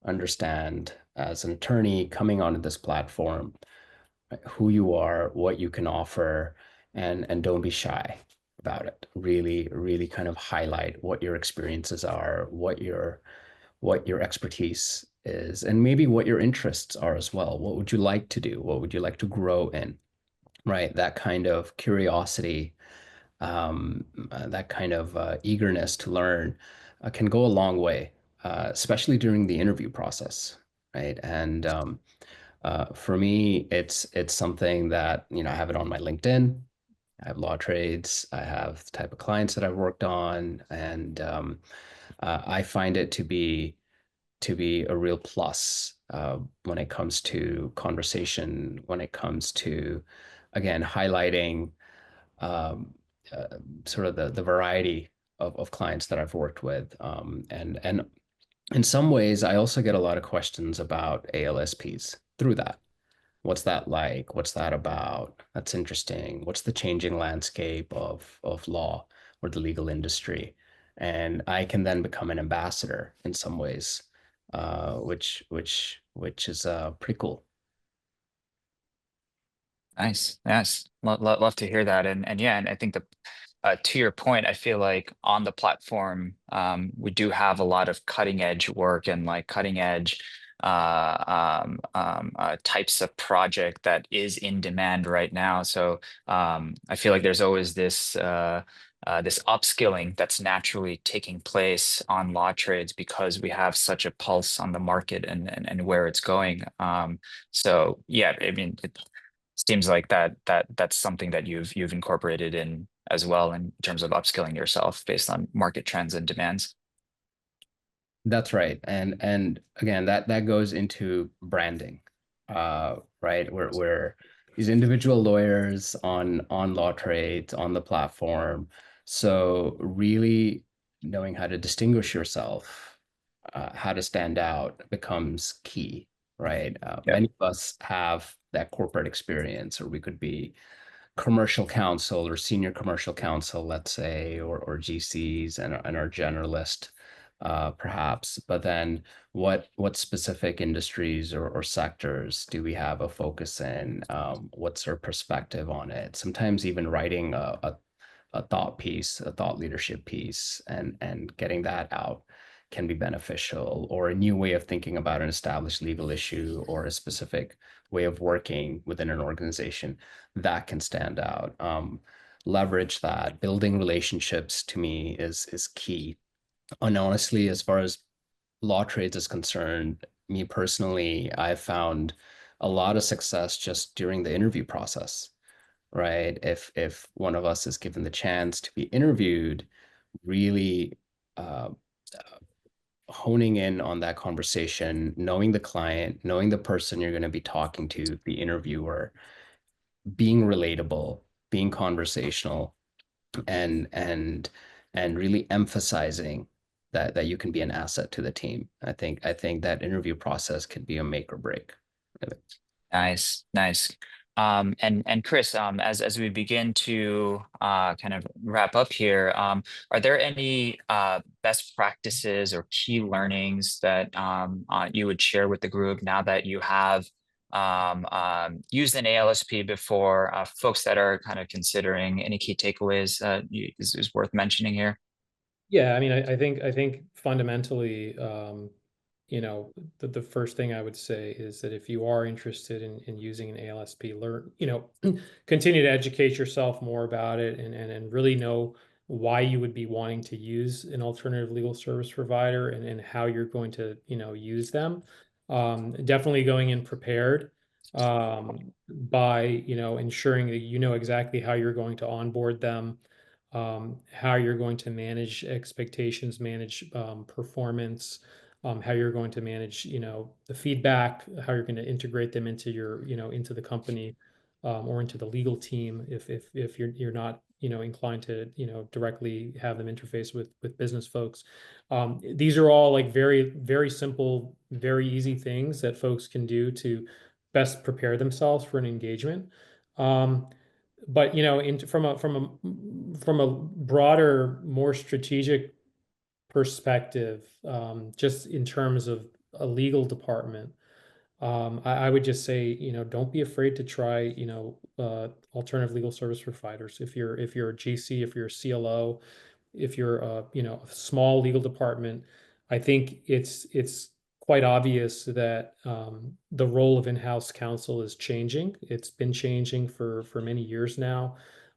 Understand as an attorney coming onto this platform who you are, what you can offer, and don't be shy about it. Really, really kind of highlight what your experiences are, what your expertise is, and maybe what your interests are as well. What would you like to do? What would you like to grow in? Right? That kind of curiosity, that kind of eagerness to learn can go a long way, especially during the interview process, right? And for me, it's something that, I have it on my LinkedIn. I have Lawtrades. I have the type of clients that I've worked on, and I find it to be a real plus when it comes to conversation, when it comes to, again, highlighting um, uh, sort of the variety of clients that I've worked with. And in some ways, I also get a lot of questions about ALSPs through that. What's that like? What's that about? That's interesting. What's the changing landscape of law or the legal industry? And I can then become an ambassador in some ways, which is pretty cool. Nice. Yes. Love to hear that. And yeah, and I think to your point, I feel like on the platform, we do have a lot of cutting edge work and like cutting edge types of project that is in demand right now. So I feel like there's always this this upskilling that's naturally taking place on Lawtrades because we have such a pulse on the market and where it's going. So yeah, I mean, it seems like that's something that you've incorporated in as well in terms of upskilling yourself based on market trends and demands. That's right. And again, that goes into branding, right? We're these individual lawyers on Lawtrades, on the platform. So really knowing how to distinguish yourself, how to stand out becomes key, right? Yeah. Many of us have that corporate experience, or we could be commercial counsel or senior commercial counsel, let's say, or GCs and are generalist, perhaps. But then what specific industries or sectors do we have a focus in? What's our perspective on it? Sometimes even writing a thought piece, a thought leadership piece, and getting that out can be beneficial, or a new way of thinking about an established legal issue or a specific way of working within an organization that can stand out. Leverage that. Building relationships to me is key. And honestly, as far as Lawtrades is concerned, me personally, I've found a lot of success just during the interview process, right? If one of us is given the chance to be interviewed, really uh, honing in on that conversation, knowing the client, knowing the person you're going to be talking to, the interviewer, being relatable, being conversational, and really emphasizing that you can be an asset to the team. I think that interview process could be a make or break. Nice, nice. And Chris, as we begin to kind of wrap up here, are there any best practices or key learnings that you would share with the group now that you have used an ALSP before? Folks that are kind of considering, any key takeaways is worth mentioning here? Yeah, I mean, I think fundamentally, the first thing I would say is that if you are interested in using an ALSP, learn, continue to educate yourself more about it and really know why you would be wanting to use an alternative legal service provider and how you're going to, use them. Definitely going in prepared by, ensuring that you know exactly how you're going to onboard them, how you're going to manage expectations, manage performance, how you're going to manage, the feedback, how you're going to integrate them into your, into the company, or into the legal team if you're not, inclined to, directly have them interface with business folks. These are all like very, very simple, very easy things that folks can do to best prepare themselves for an engagement. But from a broader, more strategic perspective, just in terms of a legal department, I would just say, don't be afraid to try, alternative legal service providers. If you're a GC, if you're a CLO, if you're a small legal department, I think it's quite obvious that the role of in-house counsel is changing. It's been changing for many years now.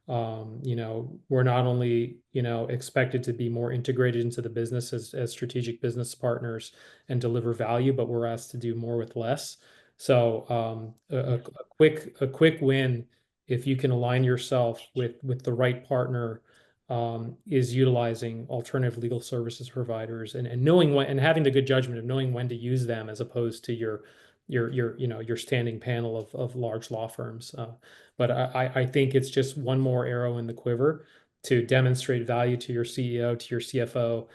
We're not only expected to be more integrated into the business as strategic business partners and deliver value, but we're asked to do more with less. So a quick win, if you can align yourself with the right partner, is utilizing alternative legal services providers and knowing when, and having the good judgment of knowing when to use them as opposed to your standing panel of large law firms. But I think it's just one more arrow in the quiver to demonstrate value to your CEO, to your CFO,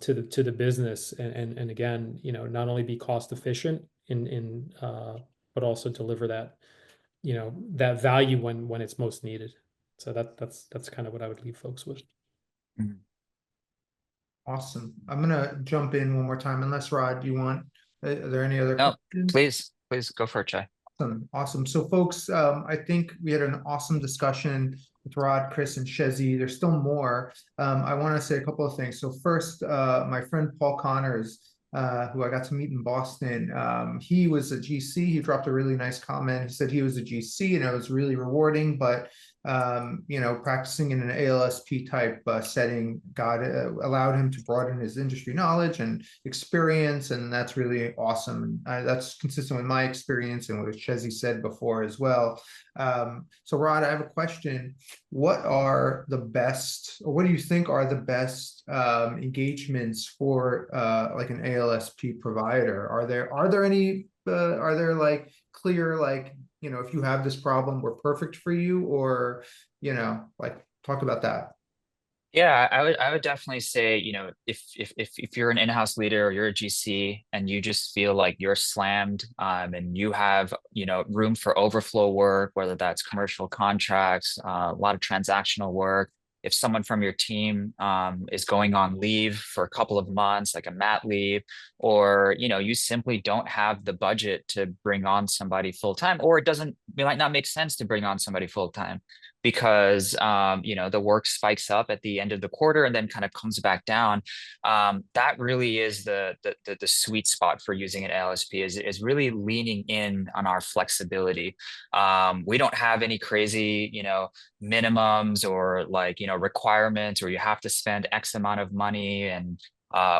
to the business, and again, not only be cost efficient but also deliver that that value when it's most needed. So that's kind of what I would leave folks with. Mhm. Awesome. I'm gonna jump in one more time, unless Raad, you want, are there any other No, questions? please go for it, Chai. Awesome. So folks, I think we had an awesome discussion with Raad, Chris, and Shezi. There's still more. I want to say a couple of things. So first, my friend Paul Connors, who I got to meet in Boston, he was a GC. He dropped a really nice comment. He said he was a GC and it was really rewarding, but practicing in an ALSP type setting allowed him to broaden his industry knowledge and experience, and that's really awesome. That's consistent with my experience and what Shezi said before as well. So Raad, I have a question. What are the best, or what do you think are the best engagements for like an ALSP provider? Are there any are there like clear, like, if you have this problem, we're perfect for you, or, like, talk about that. Yeah, I would definitely say, if you're an in-house leader or you're a GC and you just feel like you're slammed, and you have, room for overflow work, whether that's commercial contracts, a lot of transactional work. If someone from your team is going on leave for a couple of months, like a mat leave, or you simply don't have the budget to bring on somebody full time, or it might not make sense to bring on somebody full time because the work spikes up at the end of the quarter and then kind of comes back down. That really is the sweet spot for using an ALSP, is really leaning in on our flexibility. We don't have any crazy minimums or like requirements, or you have to spend X amount of money and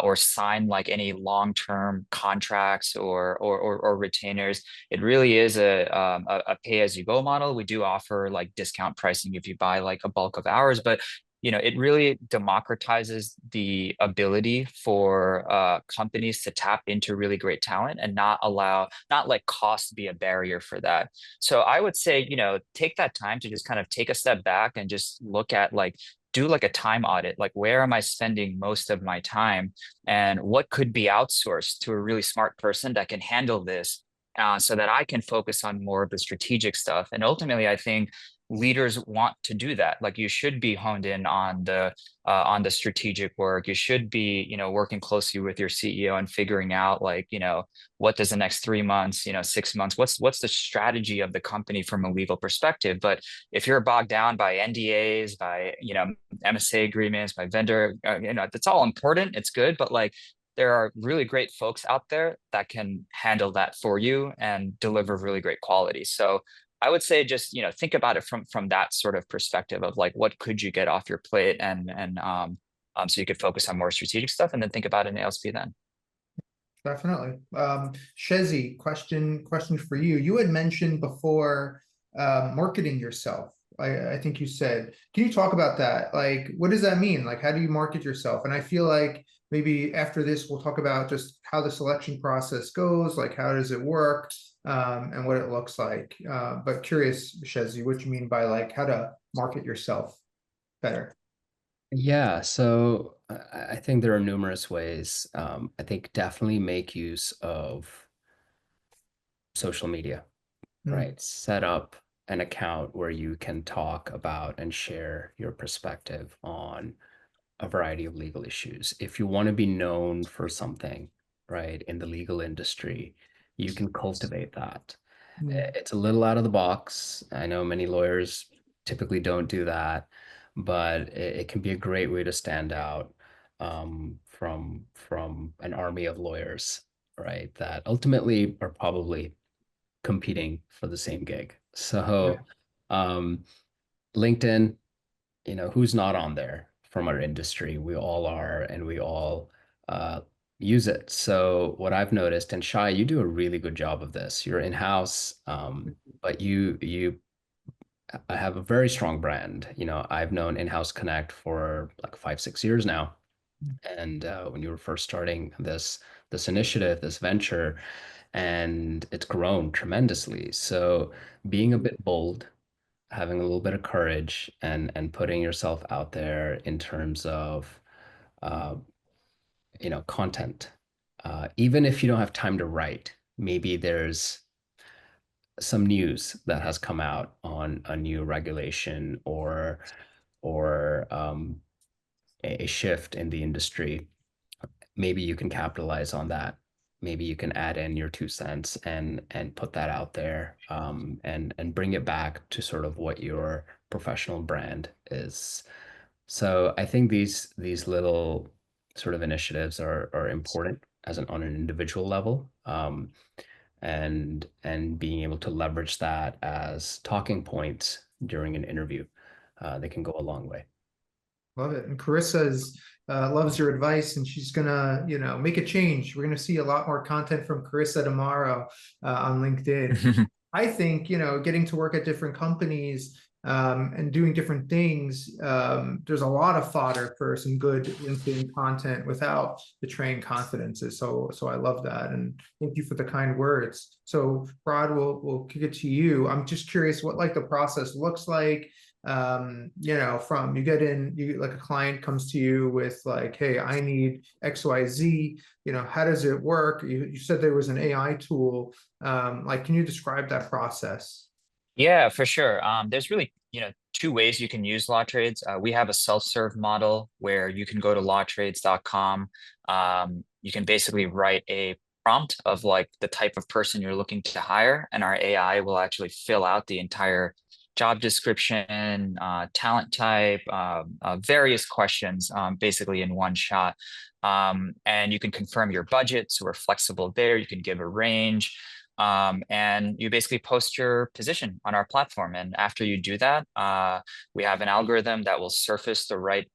or sign like any long-term contracts or retainers. It really is a pay-as-you-go model. We do offer like discount pricing if you buy like a bulk of hours, but it really democratizes the ability for companies to tap into really great talent and not let cost be a barrier for that. So I would say, take that time to just kind of take a step back and just look at like, do like a time audit, like where am I spending most of my time and what could be outsourced to a really smart person that can handle this, so that I can focus on more of the strategic stuff. And ultimately, I think leaders want to do that. Like you should be honed in on the strategic work. You should be, working closely with your CEO and figuring out like, what does the next 3 months, 6 months, what's the strategy of the company from a legal perspective. But if you're bogged down by NDAs, by, MSA agreements, by vendor, that's all important. It's good, but like, there are really great folks out there that can handle that for you and deliver really great quality. So I would say just, think about it from that sort of perspective of like, what could you get off your plate, and so you could focus on more strategic stuff, and then think about an ALSP then. Definitely. Shezi, question for you. You had mentioned before marketing yourself. I think you said, can you talk about that? Like, what does that mean? Like, how do you market yourself? And I feel like maybe after this, we'll talk about just how the selection process goes, like how does it work, and what it looks like. But curious, Shezi, what you mean by like how to market yourself better. Yeah, so I think there are numerous ways. I think definitely make use of social media, right? Set up an account where you can talk about and share your perspective on a variety of legal issues. If you want to be known for something, right, in the legal industry, you can cultivate that. It's a little out of the box. I know many lawyers typically don't do that, but it can be a great way to stand out from an army of lawyers, right, that ultimately are probably competing for the same gig. So LinkedIn, who's not on there from our industry? We all are, and we all use it. So what I've noticed, and Shai, you do a really good job of this. You're in-house, but you have a very strong brand. I've known In-House Connect for like 5-6 years now. And when you were first starting this initiative, this venture, and it's grown tremendously. So being a bit bold, having a little bit of courage, and putting yourself out there in terms of content, even if you don't have time to write, maybe there's some news that has come out on a new regulation or a shift in the industry. Maybe you can capitalize on that maybe you can add in your 2 cents and put that out there, and bring it back to sort of what your professional brand is. So I think these little sort of initiatives are important on an individual level, and being able to leverage that as talking points during an interview, they can go a long way. Love it. And Carissa's loves your advice, and she's gonna, make a change. We're gonna see a lot more content from Carissa tomorrow on LinkedIn. I think, getting to work at different companies and doing different things, there's a lot of fodder for some good LinkedIn content without betraying confidences. So I love that, and thank you for the kind words. So Raad, we'll kick it to you. I'm just curious what like the process looks like. From you get in, like a client comes to you with like, hey, I need XYZ, how does it work? You said there was an AI tool. Like, can you describe that process? Yeah, for sure. There's really, two ways you can use Lawtrades. We have a self-serve model where you can go to lawtrades.com. You can basically write a prompt of like the type of person you're looking to hire, and our AI will actually fill out the entire job description, talent type, various questions, basically in one shot. And you can confirm your budget, so we're flexible there. You can give a range. And you basically post your position on our platform. And after you do that, we have an algorithm that will surface the right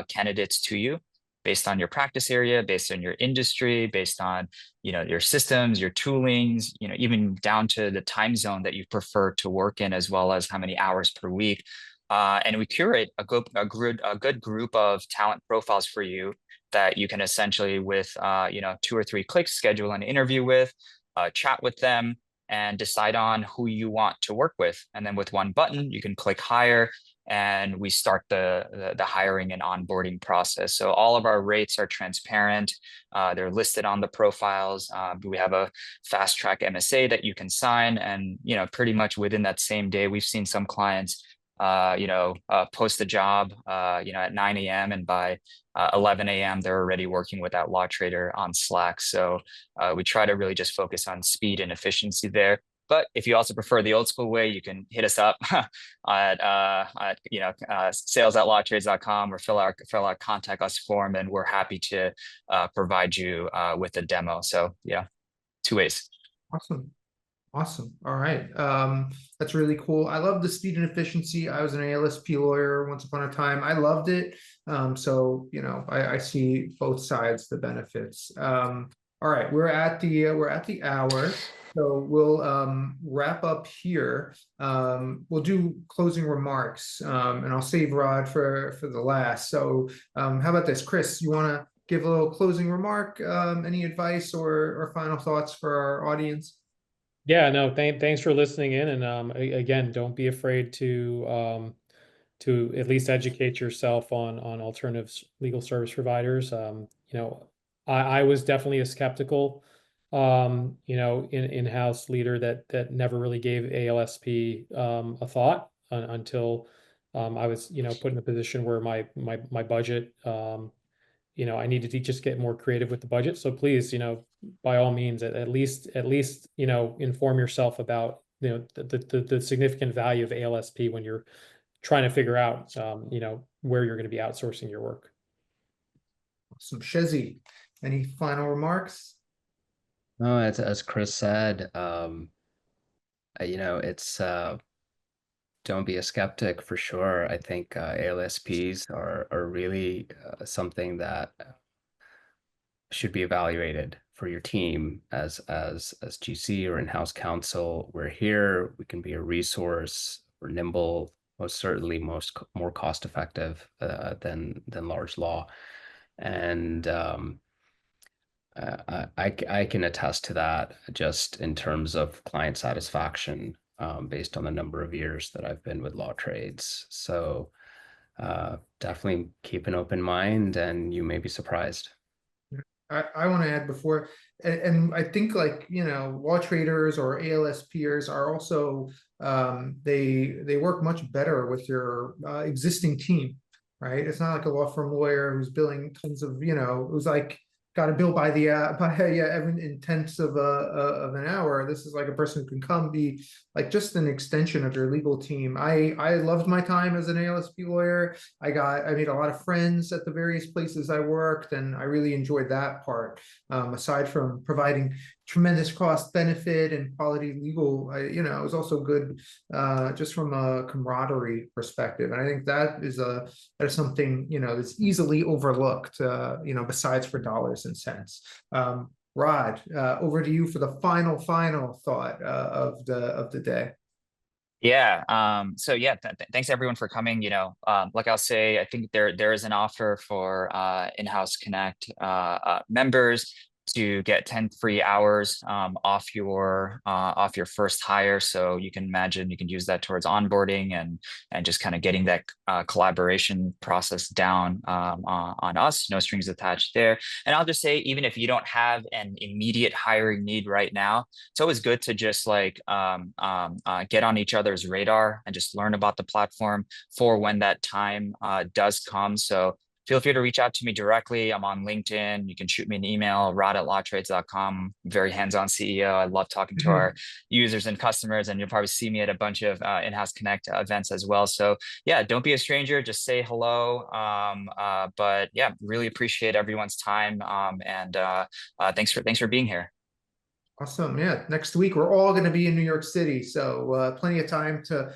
candidates to you based on your practice area, based on your industry, based on your systems, your toolings, even down to the time zone that you prefer to work in, as well as how many hours per week. And we curate a good group of talent profiles for you that you can essentially, with 2 or 3 clicks, schedule an interview with, chat with them, and decide on who you want to work with. And then with one button, you can click hire, and we start the hiring and onboarding process. So all of our rates are transparent. They're listed on the profiles. We have a fast track MSA that you can sign, and pretty much within that same day, we've seen some clients post the job at 9 a.m. and by 11 a.m. they're already working with that LawTrader on Slack. So we try to really just focus on speed and efficiency there. But if you also prefer the old school way, you can hit us up at sales@lawtrades.com, or fill out contact us form, and we're happy to provide you with a demo. So yeah, 2 ways. Awesome. All right. That's really cool. I love the speed and efficiency. I was an ALSP lawyer once upon a time. I loved it. So I see both sides, the benefits. All right, we're at the hour. So we'll wrap up here. We'll do closing remarks, and I'll save Raad for the last. So how about this, Chris? You want to give a little closing remark? Any advice or final thoughts for our audience? Yeah, no, thanks for listening in. And again, don't be afraid to at least educate yourself on alternative legal service providers. I was definitely a skeptical, in-house leader that never really gave ALSP a thought until I was, put in a position where my budget, I needed to just get more creative with the budget. So please, by all means, at least, inform yourself about, the significant value of ALSP when you're trying to figure out, where you're going to be outsourcing your work. Awesome. Shezi, any final remarks? No, as Chris said, it's don't be a skeptic for sure. I think ALSPs are really something that should be evaluated for your team as GC or in-house counsel. We're here. We can be a resource. We're nimble. Most certainly, more cost effective than large law, and I can attest to that just in terms of client satisfaction, based on the number of years that I've been with Lawtrades. So definitely keep an open mind, and you may be surprised. I want to add before, and I think like, law traders or ALSPers are also, they work much better with your existing team, right? It's not like a law firm lawyer who's billing tons of, who's like got a bill by the every intense of an hour. This is like a person who can come be like just an extension of your legal team. I loved my time as an ALSP lawyer. I made a lot of friends at the various places I worked, and I really enjoyed that part. Aside from providing tremendous cost benefit and quality legal, it was also good just from a camaraderie perspective. And I think that is something, that's easily overlooked, besides for dollars and cents. Raad, over to you for the final thought of the day. Yeah. So yeah, thanks everyone for coming. Like I'll say, I think there is an offer for In-House Connect members to get 10 free hours off your first hire. So you can imagine you can use that towards onboarding and just kind of getting that collaboration process down on us. No strings attached there. And I'll just say, even if you don't have an immediate hiring need right now, it's always good to just like get on each other's radar and just learn about the platform for when that time does come. So feel free to reach out to me directly. I'm on LinkedIn. You can shoot me an email, rod@lawtrades.com. Very hands-on CEO. I love talking to our users and customers, and you'll probably see me at a bunch of In-House Connect events as well. So yeah, don't be a stranger. Just say hello. But yeah, really appreciate everyone's time. And thanks for being here. Awesome. Yeah. Next week, we're all going to be in New York City. So plenty of time to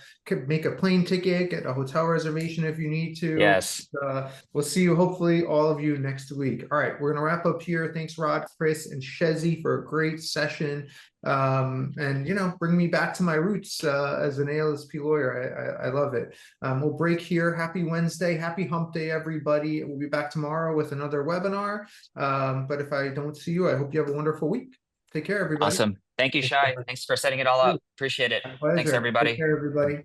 make a plane ticket, get a hotel reservation if you need to. Yes. We'll see you, hopefully, all of you next week. All right. We're going to wrap up here. Thanks, Raad, Chris, and Shezi for a great session. And, bring me back to my roots as an ALSP lawyer. I love it. We'll break here. Happy Wednesday. Happy hump day, everybody. We'll be back tomorrow with another webinar. But if I don't see you, I hope you have a wonderful week. Take care, everybody. Awesome. Thank you, Shai. Thanks for setting it all up. Appreciate it. My pleasure. Thanks, everybody. Take care, everybody.